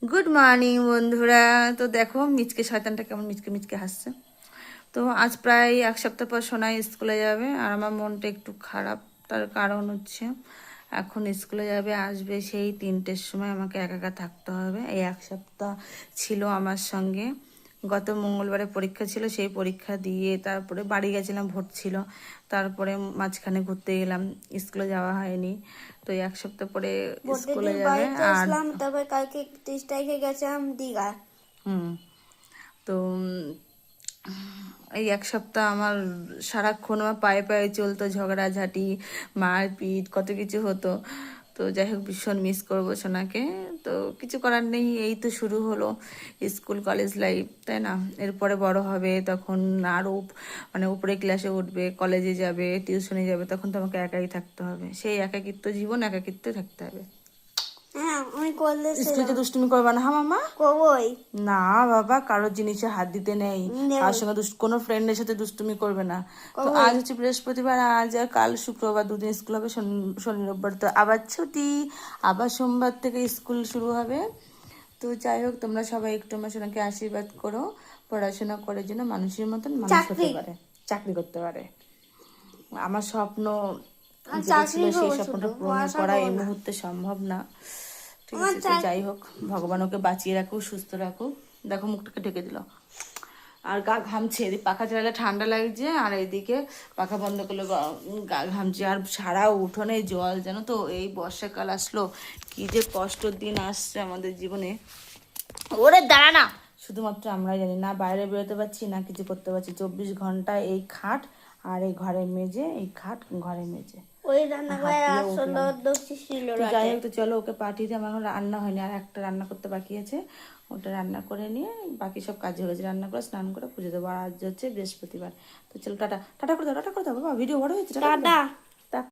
Good morning বন্ধুরা। তো দেখো মিচকে শয়তানটা কেমন মিচকে মিচকে হাসছে। তো আজ প্রায় এক সপ্তাহ পর সোনাই স্কুলে যাবে, আর আমার মনটা একটু খারাপ। তার কারণ হচ্ছে এখন স্কুলে যাবে, আসবে সেই 3টের সময়, আমাকে একা একা থাকতে হবে। এই এক সপ্তাহ ছিল আমার সঙ্গে। গত মঙ্গলবারে পরীক্ষা ছিল, সেই পরীক্ষা দিয়ে তারপরে বাড়ি গেছিলাম, ভোট ছিল। তারপরে মাঝখানে ঘুরতে গেলাম, স্কুলে যাওয়া হয়নি। তো এই এক সপ্তাহ পরে ভোটের স্কুলে দিন যাবে। বাড়িতে আর আসলাম, তারপর কালকে 30 তারিখে গেছিলাম দীঘা। হুম তো এই এক সপ্তাহ আমার সারাক্ষণ আমার পায়ে পায়ে চলতো, ঝগড়াঝাঁটি, মারপিট, কত কিছু হতো। তো যাই হোক, ভীষণ মিস করবো সোনাকে। তো কিছু করার নেই, এই তো শুরু হলো স্কুল কলেজ লাইফ, তাই না? এরপরে বড় হবে, তখন আরও মানে উপরে ক্লাসে উঠবে, কলেজে যাবে, টিউশনে যাবে, তখন তো আমাকে একাই থাকতে হবে। সেই একাকিত্ব জীবন, একাকিত্বে থাকতে হবে। হ্যাঁ, আমি করলে স্কুলে যে দুষ্টুমি করবা না, হ্যাঁ মামা? করবোই। না বাবা, কারোর জিনিসে হাত দিতে নেই। নেব। কারোর সঙ্গে কোনো ফ্রেন্ডের সাথে দুষ্টুমি করবে না। তো করবোই। আজ হচ্ছে বৃহস্পতিবার, আজ আর কাল শুক্রবার, 2 দিন স্কুল হবে। শনি রোববার তো আবার ছুটি। আবার সোমবার থেকে স্কুল শুরু হবে। তো যাই হোক, তোমরা সবাই একটু আমার সোনাকে আশীর্বাদ করো, পড়াশোনা করে যেন মানুষের মতন মানুষ হতে চাকরি। পারে, চাকরি করতে পারে। আমার স্বপ্ন আমি যেটা ছিল, চাকরি সেই করবো, স্বপ্নটা শুধু পূরণ পড়াশোনা করা করবো এই না। মুহূর্তে সম্ভব না। ঠিক আমার আছে, তো যাই হোক, ভগবান ওকে বাঁচিয়ে রাখুক, সুস্থ রাখুক। দেখো মুখটাকে ঢেকে দিল। আর গা ঘামছে, এদিকে পাখা চালালে ঠান্ডা লাগছে, আর এইদিকে পাখা বন্ধ করলে গা ঘামছে। আর সারা উঠোনে জল, জানো তো, এই বর্ষাকাল আসলো, কি যে কষ্টর দিন আসছে আমাদের জীবনে। ওরে দাঁড়া না, শুধুমাত্র আমরাই জানি, না বাইরে বেরোতে পারছি, না কিছু করতে পারছি। 24 ঘন্টা এই খাট আর এই ঘরের মেঝে, এই খাট ঘরের মেঝে, ওই রান্নাঘরে হাঁপিয়ে আসলে উঠলাম। দোষী ছিল তো যাই রাতে। হোক, তো চলো ওকে পাঠিয়ে দিই। আমার এখন রান্না হয়নি, আর একটা রান্না করতে বাকি আছে, ওটা রান্না করে নিয়ে বাকি সব কাজ হয়ে গেছে। রান্না করে স্নান করে পুজো দেবো। আর আজ হচ্ছে বৃহস্পতিবার। তো চলো টাটা টাটা করে দাও, টাটা করে দাও বাবা, ভিডিও বড় হয়েছে, টাটা করে দাও। টাটা।